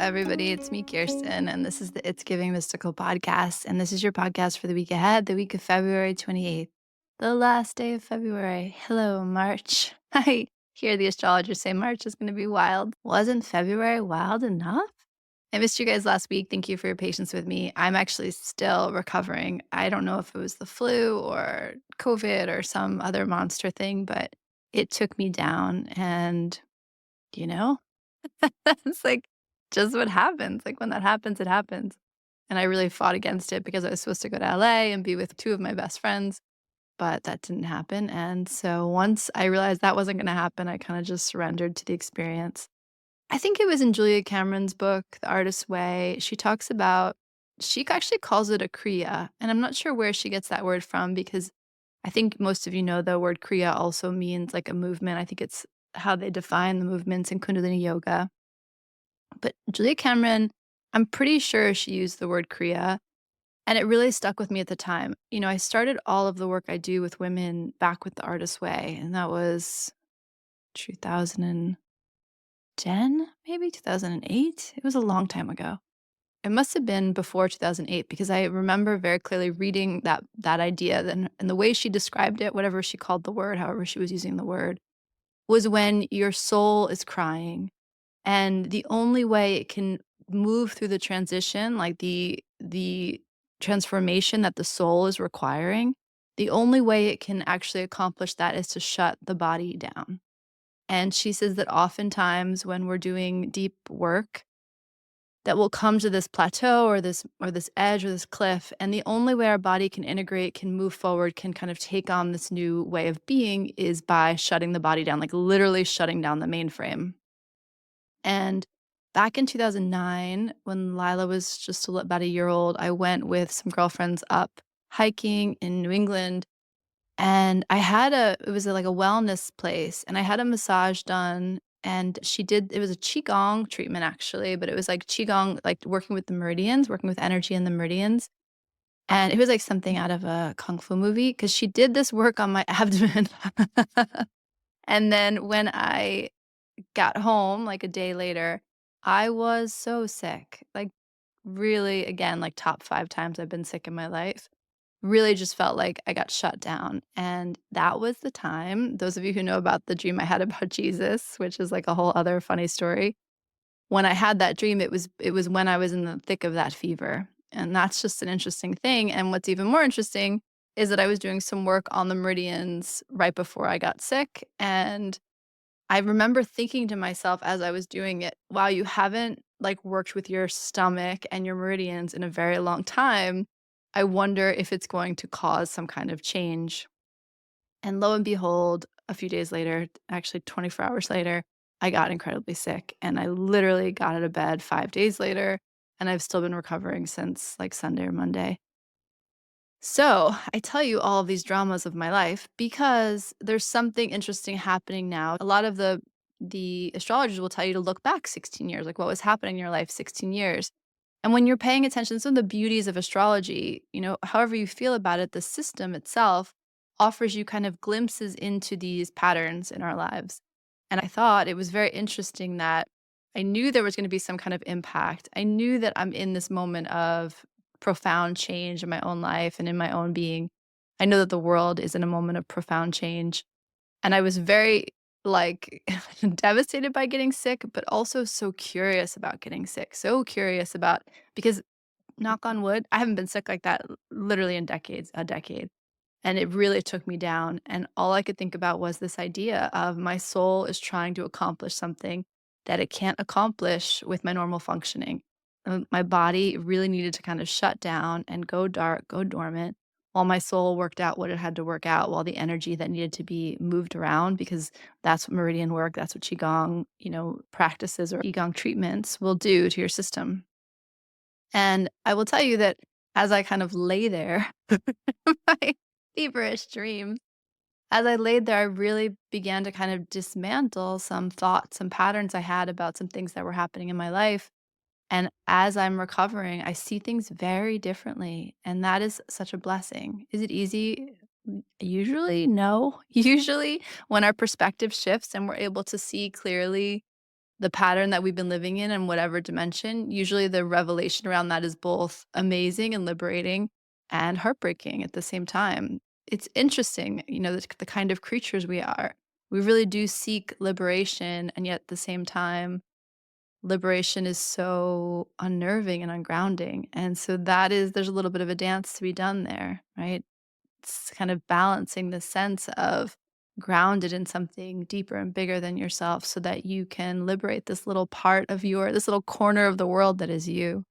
everybody? It's me, Kirsten, and this is the It's Giving Mystical podcast. And this is your podcast for the week ahead, the week of February 28th, the last day of February. Hello, March. I hear the astrologers say March is going to be wild. Wasn't February wild enough? I missed you guys last week. Thank you for your patience with me. I'm actually still recovering. I don't know if it was the flu or COVID or some other monster thing, but it took me down. And, you know, It's like just what happens. Like when that happens, it happens. And I really fought against it because I was supposed to go to LA and be with two of my best friends, but that didn't happen. And so once I realized that wasn't going to happen, I kind of just surrendered to the experience. I think it was in Julia Cameron's book, The Artist's Way. She talks about, she actually calls it a kriya. And I'm not sure where she gets that word from because I think most of you know the word kriya also means like a movement. I think it's how they define the movements in Kundalini yoga. But Julia Cameron, I'm pretty sure she used the word Kriya, and it really stuck with me at the time. I started all of the work I do with women back with the Artist's Way, and that was 2010, maybe 2008. It was a long time ago. It must have been before 2008 because I remember very clearly reading that idea and the way she described it, whatever she called the word, however she was using the word, was when your soul is crying. And the only way it can move through the transition, like the transformation that the soul is requiring, the only way it can actually accomplish that is to shut the body down. And she says that oftentimes when we're doing deep work, that we'll come to this plateau or this edge or this cliff, and the only way our body can integrate, can move forward, can kind of take on this new way of being is by shutting the body down, like literally shutting down the mainframe. And back in 2009, when Lila was just about a year old, I went with some girlfriends up hiking in New England. And it was like a wellness place. And I had a massage done. And it was a Qigong treatment actually, but it was like Qigong, like working with the meridians, working with energy in the meridians. And it was like something out of a Kung Fu movie because she did this work on my abdomen. And then when I got home, like, a day later, I was so sick, like, really, again, like, top 5 times I've been sick in my life. Really just felt like I got shut down, and that was the time those of you who know about the dream I had about Jesus, which is, like, a whole other funny story. When I had that dream, it was when I was in the thick of that fever, and that's just an interesting thing, and what's even more interesting is that I was doing some work on the meridians right before I got sick, and I remember thinking to myself as I was doing it, "Wow, you haven't, like, worked with your stomach and your meridians in a very long time. I wonder if it's going to cause some kind of change." And lo and behold, a few days later, actually 24 hours later, I got incredibly sick, and I literally got out of bed 5 days later, and I've still been recovering since, like, Sunday or Monday. So, I tell you all of these dramas of my life because there's something interesting happening now. A lot of the astrologers will tell you to look back 16 years, like what was happening in your life 16 years. And when you're paying attention, some of the beauties of astrology, however you feel about it, the system itself offers you kind of glimpses into these patterns in our lives. And I thought it was very interesting that I knew there was going to be some kind of impact. I knew that I'm in this moment of profound change in my own life and in my own being. I know that the world is in a moment of profound change. And I was very, like, devastated by getting sick, but also so curious about getting sick. So curious about, because knock on wood, I haven't been sick like that literally in decades, a decade. And it really took me down. And all I could think about was this idea of my soul is trying to accomplish something that it can't accomplish with my normal functioning. My body really needed to kind of shut down and go dark, go dormant, while my soul worked out what it had to work out, while the energy that needed to be moved around, because that's what meridian work, that's what Qigong, practices or Qigong treatments will do to your system. And I will tell you that as I kind of lay there, my feverish dreams, as I laid there, I really began to kind of dismantle some thoughts, some patterns I had about some things that were happening in my life. And as I'm recovering, I see things very differently. And that is such a blessing. Is it easy? Usually, no. Usually, when our perspective shifts and we're able to see clearly the pattern that we've been living in whatever dimension, usually the revelation around that is both amazing and liberating and heartbreaking at the same time. It's interesting, the kind of creatures we are. We really do seek liberation, and yet at the same time, liberation is so unnerving and ungrounding. And so there's a little bit of a dance to be done there, right? It's kind of balancing the sense of grounded in something deeper and bigger than yourself so that you can liberate this little part of this little corner of the world that is you.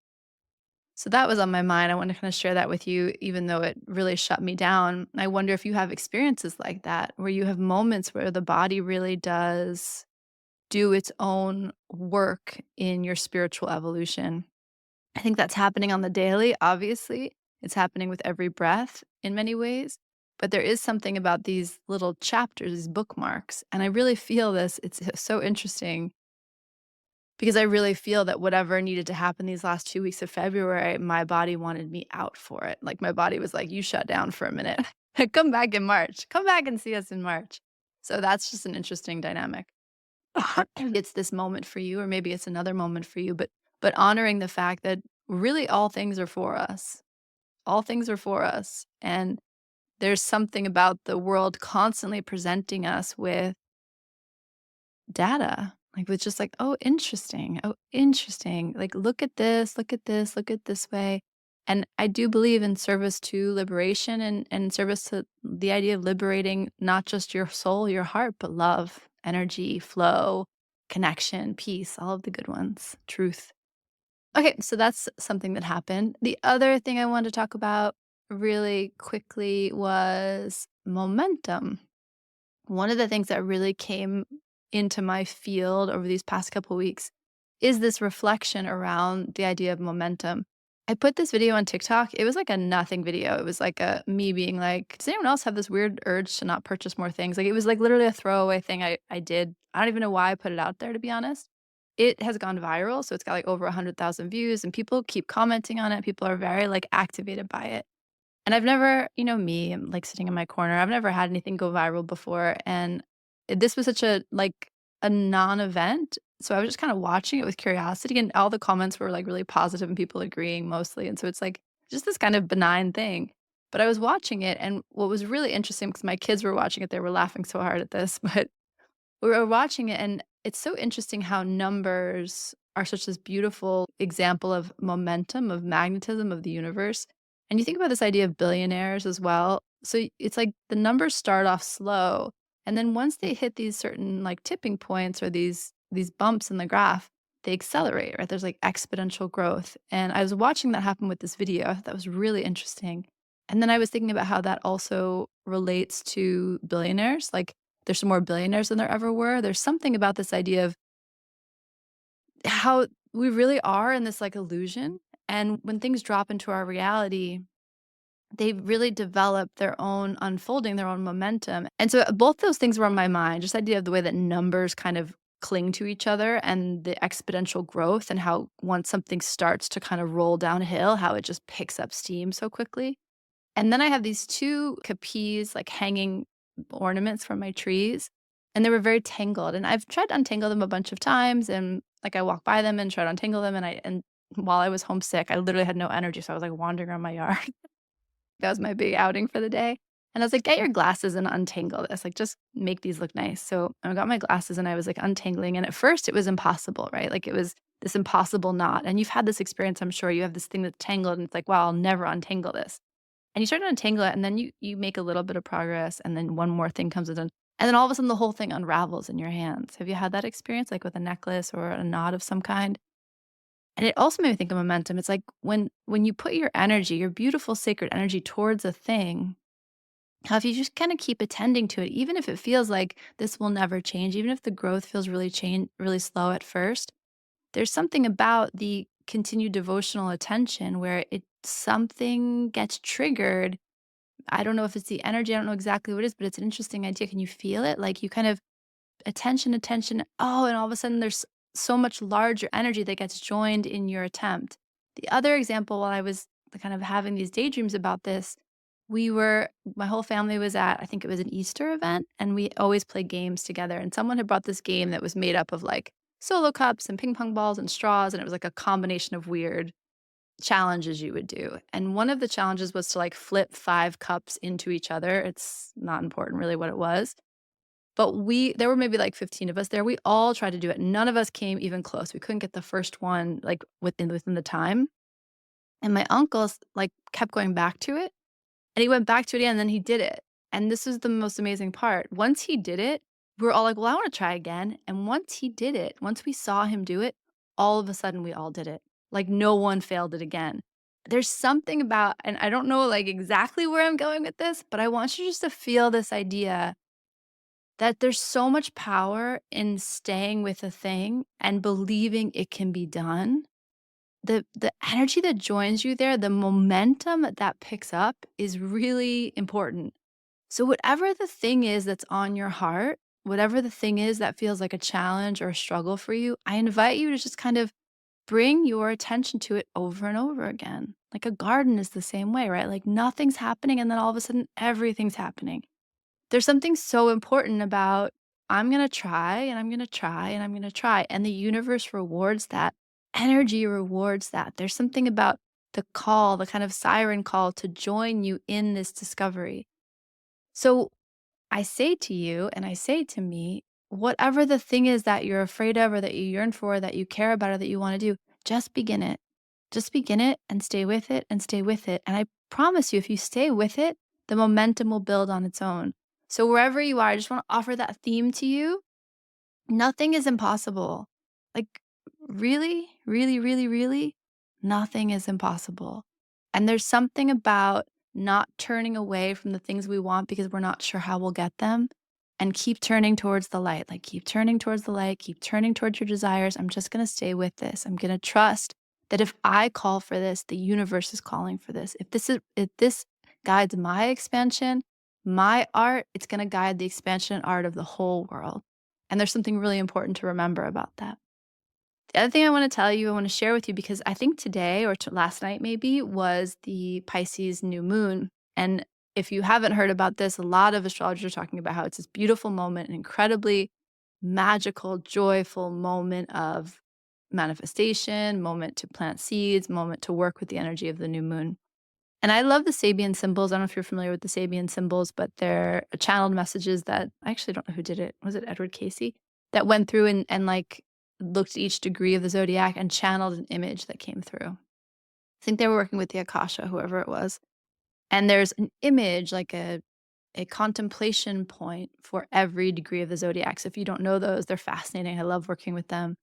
So that was on my mind. I wanted to kind of share that with you, even though it really shut me down. I wonder if you have experiences like that, where you have moments where the body really does do its own work in your spiritual evolution. I think that's happening on the daily, obviously. It's happening with every breath in many ways. But there is something about these little chapters, these bookmarks. And I really feel this. It's so interesting because I really feel that whatever needed to happen these last 2 weeks of February, my body wanted me out for it. Like my body was like, you shut down for a minute. Come back in March. Come back and see us in March. So that's just an interesting dynamic. It's this moment for you, or maybe it's another moment for you, but honoring the fact that really all things are for us. All things are for us. And there's something about the world constantly presenting us with data, like with just like, oh, interesting. Oh, interesting. Like, look at this, look at this, look at this way. And I do believe in service to liberation and service to the idea of liberating not just your soul, your heart, but love, energy, flow, connection, peace, all of the good ones, truth. Okay, so that's something that happened. The other thing I wanted to talk about really quickly was momentum. One of the things that really came into my field over these past couple weeks is this reflection around the idea of momentum. I put this video on TikTok. It was like a nothing video. It was like a me being like, does anyone else have this weird urge to not purchase more things? Like it was like literally a throwaway thing I did. I don't even know why I put it out there, to be honest. It has gone viral, so it's got like over 100,000 views and people keep commenting on it. People are very like activated by it. And I've never, me, I'm like sitting in my corner. I've never had anything go viral before. And this was such a non-event. So I was just kind of watching it with curiosity and all the comments were like really positive and people agreeing mostly. And so it's like just this kind of benign thing. But I was watching it and what was really interesting because my kids were watching it, they were laughing so hard at this, but we were watching it and it's so interesting how numbers are such this beautiful example of momentum, of magnetism of the universe. And you think about this idea of billionaires as well. So it's like the numbers start off slow and then once they hit these certain like tipping points or these bumps in the graph, they accelerate, right? There's like exponential growth. And I was watching that happen with this video. I thought that was really interesting. And then I was thinking about how that also relates to billionaires. Like there's some more billionaires than there ever were. There's something about this idea of how we really are in this like illusion. And when things drop into our reality, they really develop their own unfolding, their own momentum. And so both those things were on my mind, just the idea of the way that numbers kind of cling to each other and the exponential growth and how once something starts to kind of roll downhill, how it just picks up steam so quickly. And then I have these 2 capis, like, hanging ornaments from my trees, and they were very tangled, and I've tried to untangle them a bunch of times, and, like, I walk by them and try to untangle them, and while I was homesick, I literally had no energy, so I was, like, wandering around my yard. That was my big outing for the day, and I was like, "Get your glasses and untangle this, like, just make these look nice." So, I got my glasses and I was, like, untangling, and at first, it was impossible, right? Like, it was this impossible knot, and you've had this experience, I'm sure. You have this thing that's tangled, and it's like, "Wow, I'll never untangle this." And you start to untangle it, and then you make a little bit of progress, and then one more thing comes in, and then all of a sudden, the whole thing unravels in your hands. Have you had that experience, like, with a necklace or a knot of some kind? And it also made me think of momentum. It's like when you put your energy, your beautiful sacred energy towards a thing, how if you just kinda keep attending to it, even if it feels like this will never change, even if the growth feels really slow at first, there's something about the continued devotional attention where something gets triggered. I don't know if it's the energy, I don't know exactly what it is, but it's an interesting idea. Can you feel it? Like you kind of attention, attention. Oh, and all of a sudden there's so much larger energy that gets joined in your attempt. The other example, while I was kind of having these daydreams about this, my whole family was at, I think it was an Easter event, and we always play games together. And someone had brought this game that was made up of like solo cups and ping pong balls and straws, and it was like a combination of weird challenges you would do. And one of the challenges was to like flip 5 cups into each other. It's not important really what it was. But there were maybe like 15 of us there. We all tried to do it. None of us came even close. We couldn't get the first one like within the time. And my uncle like kept going back to it. And he went back to it again, and then he did it. And this was the most amazing part. Once he did it, we were all like, "Well, I wanna try again." And once he did it, once we saw him do it, all of a sudden we all did it. Like, no one failed it again. There's something about, and I don't know, like, exactly where I'm going with this, but I want you just to feel this idea that there's so much power in staying with a thing and believing it can be done. The energy that joins you there, the momentum that picks up is really important. So whatever the thing is that's on your heart, whatever the thing is that feels like a challenge or a struggle for you, I invite you to just kind of bring your attention to it over and over again. Like a garden is the same way, right? Like nothing's happening and then all of a sudden everything's happening. There's something so important about I'm going to try and I'm going to try and I'm going to try. And the universe rewards that. Energy rewards that. There's something about the call, the kind of siren call to join you in this discovery. So I say to you and I say to me, whatever the thing is that you're afraid of or that you yearn for, that you care about or that you want to do, just begin it. Just begin it and stay with it and stay with it. And I promise you, if you stay with it, the momentum will build on its own. So wherever you are, I just want to offer that theme to you. Nothing is impossible. Like, really, really, really, really, nothing is impossible. And there's something about not turning away from the things we want because we're not sure how we'll get them and keep turning towards the light. Like, keep turning towards the light, keep turning towards your desires. I'm just going to stay with this. I'm going to trust that if I call for this, the universe is calling for this. If this guides my expansion, my art, it's going to guide the expansion and art of the whole world. And there's something really important to remember about that. The other thing I want to tell you, I want to share with you, because I think today or last night maybe was the Pisces new moon. And if you haven't heard about this, a lot of astrologers are talking about how it's this beautiful moment, an incredibly magical, joyful moment of manifestation, moment to plant seeds, moment to work with the energy of the new moon. And I love the Sabian symbols. I don't know if you're familiar with the Sabian symbols, but they're channeled messages that I actually don't know who did it. Was it Edward Casey? That went through and like looked at each degree of the zodiac and channeled an image that came through. I think they were working with the Akasha, whoever it was. And there's an image, like a contemplation point for every degree of the zodiac. So if you don't know those, they're fascinating. I love working with them.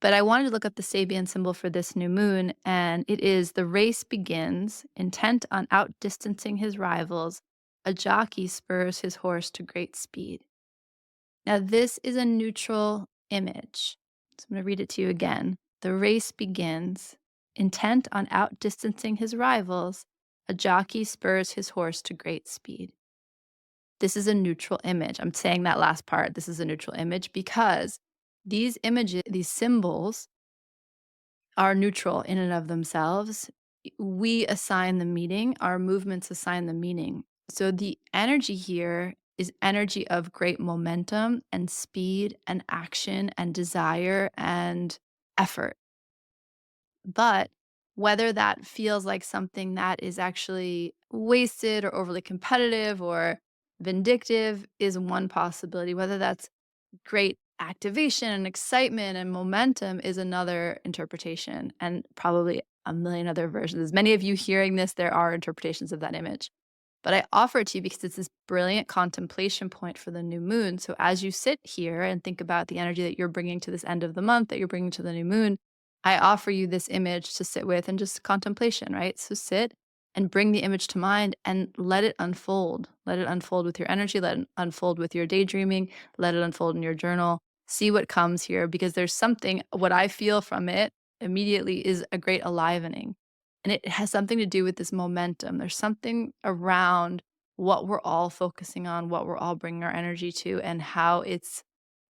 But I wanted to look up the Sabian symbol for this new moon, and it is the race begins, intent on outdistancing his rivals, a jockey spurs his horse to great speed. Now, this is a neutral image. So I'm going to read it to you again. The race begins, intent on outdistancing his rivals, a jockey spurs his horse to great speed. This is a neutral image. I'm saying that last part. This is a neutral image because these images, these symbols, are neutral in and of themselves. We assign the meaning, our movements assign the meaning. So the energy here is energy of great momentum and speed and action and desire and effort. But whether that feels like something that is actually wasted or overly competitive or vindictive is one possibility. Whether that's great activation and excitement and momentum is another interpretation, and probably a million other versions. As many of you hearing this, there are interpretations of that image. But I offer it to you because it's this brilliant contemplation point for the new moon. So as you sit here and think about the energy that you're bringing to this end of the month, that you're bringing to the new moon, I offer you this image to sit with and just contemplation, right? So sit and bring the image to mind and let it unfold. Let it unfold with your energy, let it unfold with your daydreaming, let it unfold in your journal. See what comes here, because there's something, what I feel from it immediately is a great alivening. And it has something to do with this momentum. There's something around what we're all focusing on, what we're all bringing our energy to, and how it's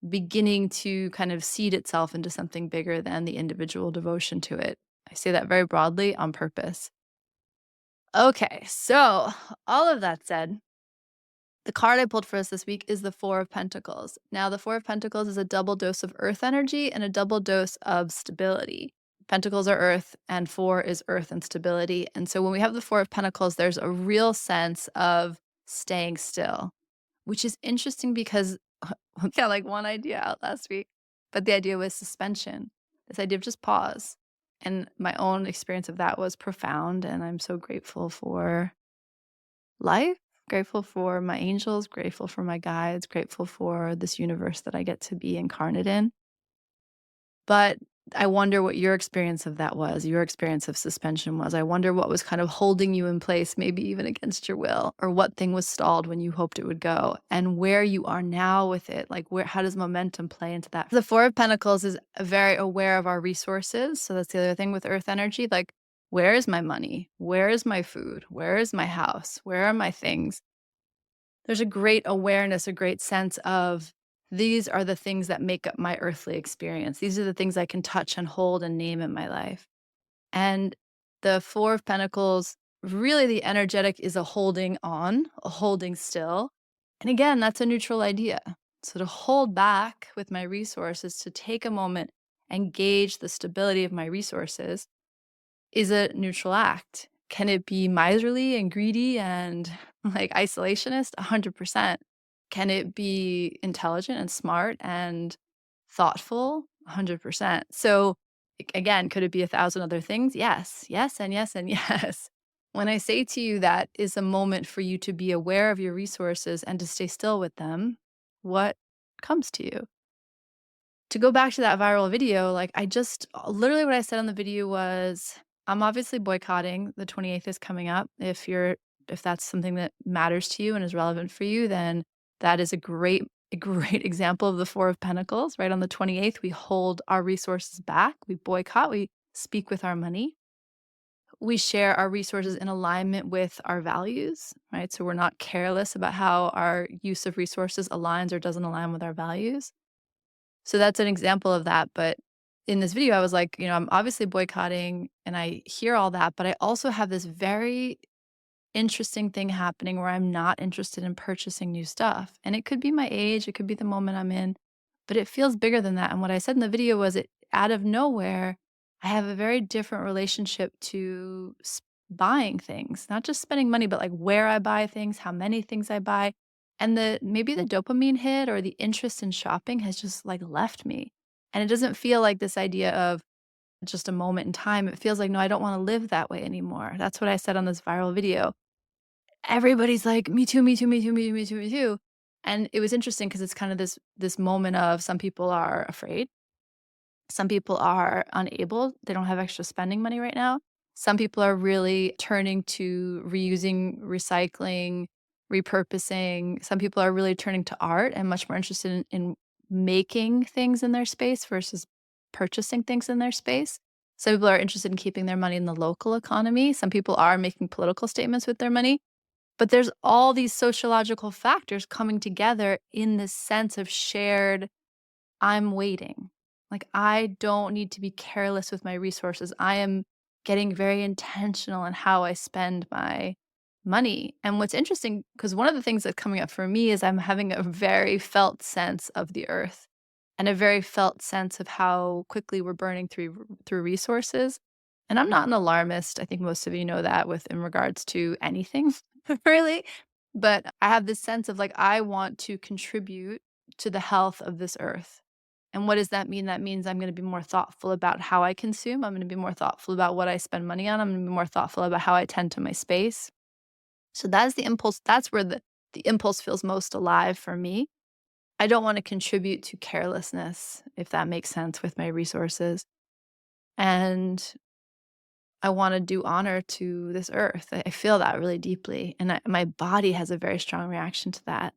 beginning to kind of seed itself into something bigger than the individual devotion to it. I say that very broadly on purpose. Okay, so all of that said, The card I pulled for us this week is the Four of Pentacles. Now, the Four of Pentacles is a double dose of earth energy and a double dose of stability. Pentacles are earth, and four is earth and stability. And so when we have the Four of Pentacles, there's a real sense of staying still, which is interesting because we got like one idea out last week, but the idea was suspension, this idea of just pause. And my own experience of that was profound. And I'm so grateful for life, grateful for my angels, grateful for my guides, grateful for this universe that I get to be incarnate in. But I wonder what your experience of that was, your experience of suspension was. I wonder what was kind of holding you in place, maybe even against your will, or what thing was stalled when you hoped it would go, and where you are now with it. Like, how does momentum play into that? The Four of Pentacles is very aware of our resources. So that's the other thing with earth energy. Like, where is my money? Where is my food? Where is my house? Where are my things? There's a great awareness, a great sense of these are the things that make up my earthly experience. These are the things I can touch and hold and name in my life. And the Four of Pentacles, really the energetic is a holding on, a holding still. And again, that's a neutral idea. So to hold back with my resources, to take a moment and gauge the stability of my resources is a neutral act. Can it be miserly and greedy and like isolationist? 100%. Can it be intelligent and smart and thoughtful? 100%. So again, could it be 1,000 other things? Yes, yes, and yes, and yes. When I say to you that is a moment for you to be aware of your resources and to stay still with them, what comes to you? To go back to that viral video, like I just literally what I said on the video was, I'm obviously boycotting. The 28th is coming up. If that's something that matters to you and is relevant for you, then that is a great example of the Four of Pentacles. Right on the 28th, we hold our resources back. We boycott. We speak with our money. We share our resources in alignment with our values, right? So we're not careless about how our use of resources aligns or doesn't align with our values. So that's an example of that, but in this video, I was like, I'm obviously boycotting and I hear all that, but I also have this very interesting thing happening where I'm not interested in purchasing new stuff. And it could be my age, it could be the moment I'm in, but it feels bigger than that. And what I said in the video was it out of nowhere, I have a very different relationship to buying things, not just spending money, but like where I buy things, how many things I buy. And maybe the dopamine hit or the interest in shopping has just like left me. And it doesn't feel like this idea of just a moment in time. It feels like, no, I don't want to live that way anymore. That's what I said on this viral video. Everybody's like, me too, me too, me too, me too, me too, me too. And it was interesting because it's kind of this moment of some people are afraid. Some people are unable. They don't have extra spending money right now. Some people are really turning to reusing, recycling, repurposing. Some people are really turning to art and much more interested in making things in their space versus purchasing things in their space. Some people are interested in keeping their money in the local economy. Some people are making political statements with their money. But there's all these sociological factors coming together in this sense of shared, I'm waiting. Like, I don't need to be careless with my resources. I am getting very intentional in how I spend my money. And what's interesting, because one of the things that's coming up for me is I'm having a very felt sense of the earth and a very felt sense of how quickly we're burning through resources. And I'm not an alarmist. I think most of you know that with in regards to anything, really. But I have this sense of like, I want to contribute to the health of this earth. And what does that mean? That means I'm going to be more thoughtful about how I consume. I'm going to be more thoughtful about what I spend money on. I'm going to be more thoughtful about how I tend to my space. So that's the impulse. That's where the impulse feels most alive for me. I don't want to contribute to carelessness, if that makes sense, with my resources. And I want to do honor to this earth. I feel that really deeply. And my body has a very strong reaction to that.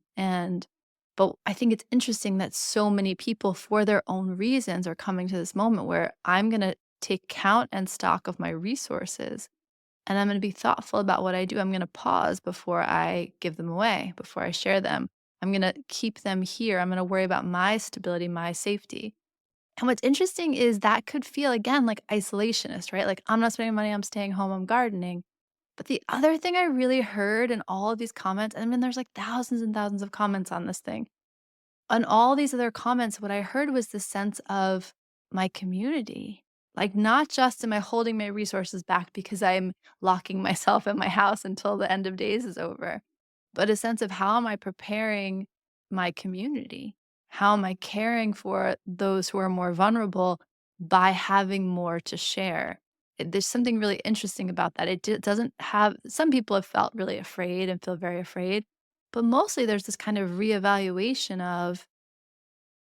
But I think it's interesting that so many people, for their own reasons, are coming to this moment where I'm going to take count and stock of my resources. And I'm going to be thoughtful about what I do. I'm going to pause before I give them away, before I share them. I'm going to keep them here. I'm going to worry about my stability, my safety. And what's interesting is that could feel, again, like isolationist, right? Like, I'm not spending money, I'm staying home, I'm gardening. But the other thing I really heard in all of these comments, I mean, there's like thousands and thousands of comments on this thing. On all these other comments, what I heard was the sense of my community. Like, not just am I holding my resources back because I'm locking myself in my house until the end of days is over, but a sense of how am I preparing my community? How am I caring for those who are more vulnerable by having more to share? There's something really interesting about that. Doesn't have, some people have felt really afraid and feel very afraid, but mostly there's this kind of reevaluation of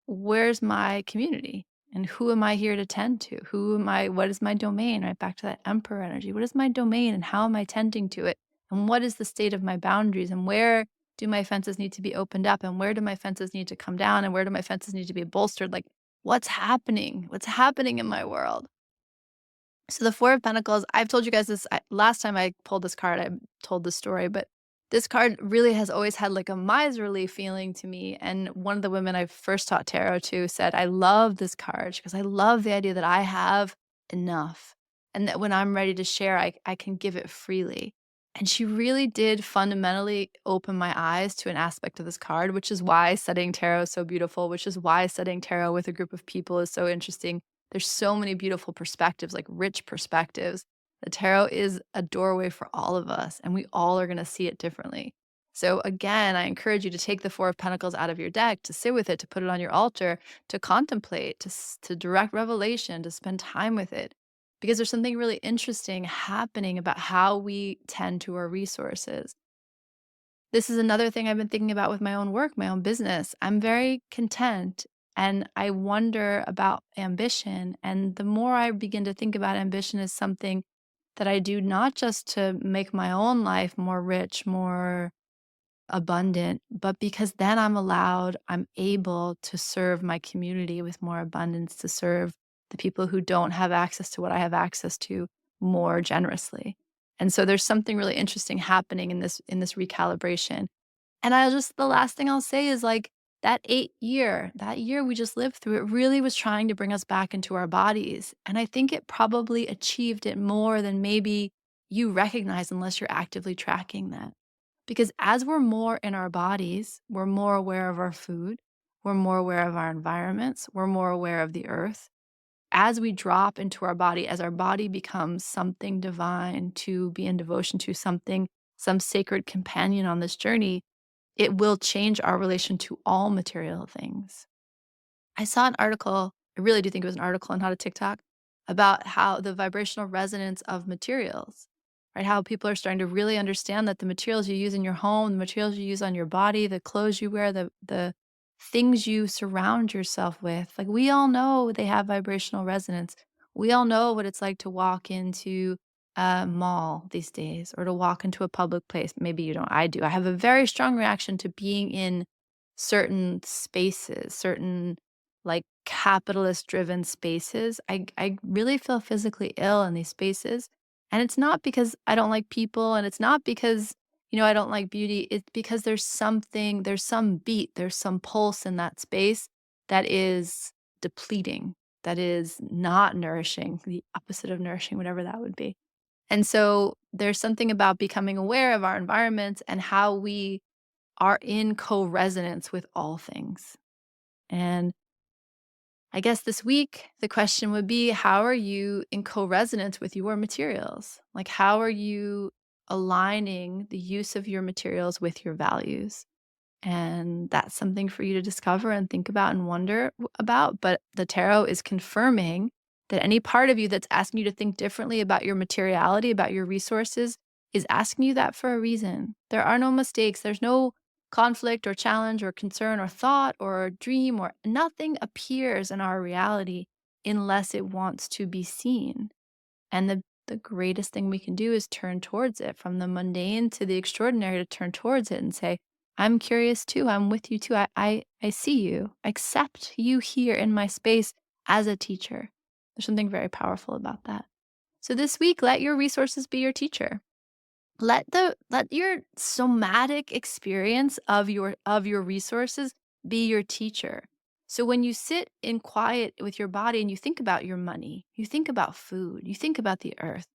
where's my community and who am I here to tend to? Who am I? What is my domain? Right back to that emperor energy. What is my domain and how am I tending to it? And what is the state of my boundaries? And where do my fences need to be opened up? And where do my fences need to come down? And where do my fences need to be bolstered? Like, what's happening? What's happening in my world? So the Four of Pentacles, I've told you guys this last time I pulled this card, I told the story, but this card really has always had like a miserly feeling to me. And one of the women I first taught tarot to said, I love this card because I love the idea that I have enough and that when I'm ready to share, I can give it freely. And she really did fundamentally open my eyes to an aspect of this card, which is why studying tarot is so beautiful, which is why studying tarot with a group of people is so interesting. There's so many beautiful perspectives, like rich perspectives. The tarot is a doorway for all of us, and we all are going to see it differently. So, again, I encourage you to take the Four of Pentacles out of your deck, to sit with it, to put it on your altar, to contemplate, to direct revelation, to spend time with it. Because there's something really interesting happening about how we tend to our resources. This is another thing I've been thinking about with my own work, my own business. I'm very content and I wonder about ambition. And the more I begin to think about ambition as something that I do not just to make my own life more rich, more abundant, but because then I'm able to serve my community with more abundance, to serve the people who don't have access to what I have access to more generously. And so there's something really interesting happening in this recalibration. And I'll just the last thing I'll say is like that year we just lived through, it really was trying to bring us back into our bodies. And I think it probably achieved it more than maybe you recognize unless you're actively tracking that. Because as we're more in our bodies, we're more aware of our food, we're more aware of our environments, we're more aware of the earth. As we drop into our body, as our body becomes something divine to be in devotion to, something, some sacred companion on this journey, it will change our relation to all material things. I saw an article, I really do think it was an article on How to TikTok, about how the vibrational resonance of materials, right? How people are starting to really understand that the materials you use in your home, the materials you use on your body, the clothes you wear, the things you surround yourself with, like we all know they have vibrational resonance. We all know what it's like to walk into a mall these days or to walk into a public place. Maybe you don't. I do. I have a very strong reaction to being in certain spaces, certain like capitalist driven spaces. I really feel physically ill in these spaces. And it's not because I don't like people and it's not because, I don't like beauty. It's because there's some beat, there's some pulse in that space that is depleting, that is not nourishing, the opposite of nourishing, whatever that would be. And so there's something about becoming aware of our environments and how we are in co-resonance with all things. And I guess this week, the question would be, how are you in co-resonance with your materials? Like, how are you aligning the use of your materials with your values? And that's something for you to discover and think about and wonder about. But the tarot is confirming that any part of you that's asking you to think differently about your materiality, about your resources, is asking you that for a reason. There are no mistakes. There's no conflict or challenge or concern or thought or dream or nothing appears in our reality unless it wants to be seen. And the greatest thing we can do is turn towards it, from the mundane to the extraordinary, to turn towards it and say, I'm curious too. I'm with you too. I see you. I accept you here in my space as a teacher. There's something very powerful about that. So this week, let your resources be your teacher. Let your somatic experience of your resources be your teacher. So when you sit in quiet with your body and you think about your money, you think about food, you think about the earth,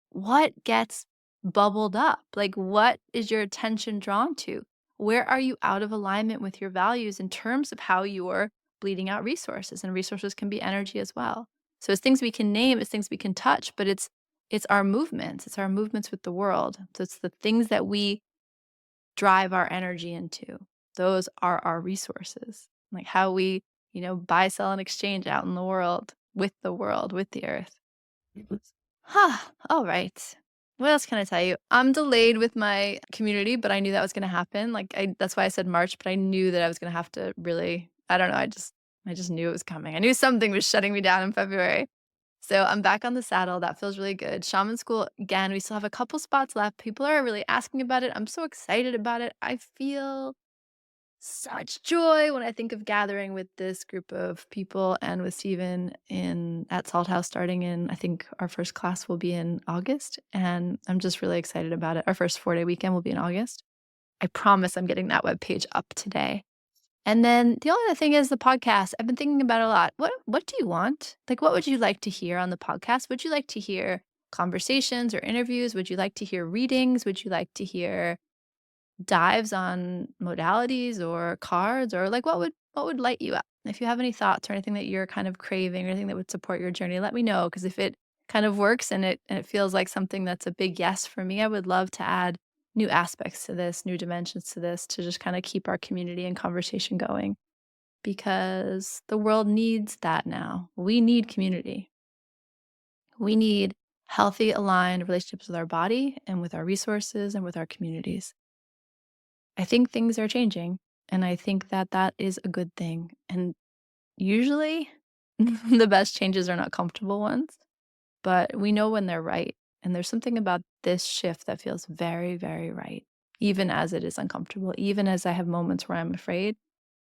what gets bubbled up? Like, what is your attention drawn to? Where are you out of alignment with your values in terms of how you're bleeding out resources? And resources can be energy as well. So it's things we can name, it's things we can touch, but it's our movements. It's our movements with the world. So it's the things that we drive our energy into. Those are our resources. Like how we, buy, sell, and exchange out in the world, with the earth. Huh. All right. What else can I tell you? I'm delayed with my community, but I knew that was gonna happen. Like that's why I said March, but I knew that I was gonna have to really, I don't know, I just knew it was coming. I knew something was shutting me down in February. So I'm back on the saddle. That feels really good. Shaman school, again, we still have a couple spots left. People are really asking about it. I'm so excited about it. I feel such joy when I think of gathering with this group of people and with Steven at Salt House starting in, I think our first class will be in August. And I'm just really excited about it. Our first 4-day weekend will be in August. I promise I'm getting that webpage up today. And then the only other thing is the podcast. I've been thinking about it a lot. What do you want? Like, what would you like to hear on the podcast? Would you like to hear conversations or interviews? Would you like to hear readings? Would you like to hear dives on modalities or cards, or like what would light you up? If you have any thoughts or anything that you're kind of craving or anything that would support your journey, let me know, because if it kind of works and it feels like something that's a big yes for me, I would love to add new aspects to this, new dimensions to this, to just kind of keep our community and conversation going, because the world needs that now. We need community. We need healthy, aligned relationships with our body and with our resources and with our communities. I think things are changing, and I think that that is a good thing. And usually, the best changes are not comfortable ones, but we know when they're right. And there's something about this shift that feels very, very right, even as it is uncomfortable, even as I have moments where I'm afraid.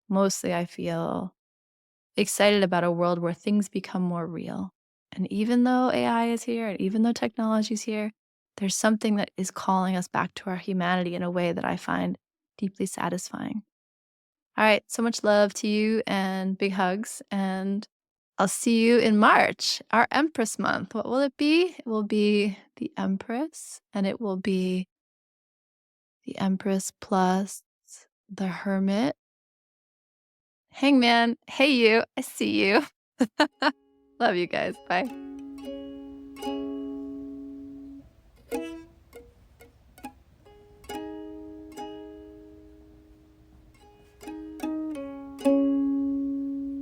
Mostly, I feel excited about a world where things become more real. And even though AI is here and even though technology is here, there's something that is calling us back to our humanity in a way that I find deeply satisfying. All right, so much love to you and big hugs. And I'll see you in March, our Empress month. What will it be? It will be the Empress, and it will be the Empress plus the Hermit. Hangman, hey you, I see you. Love you guys. Bye.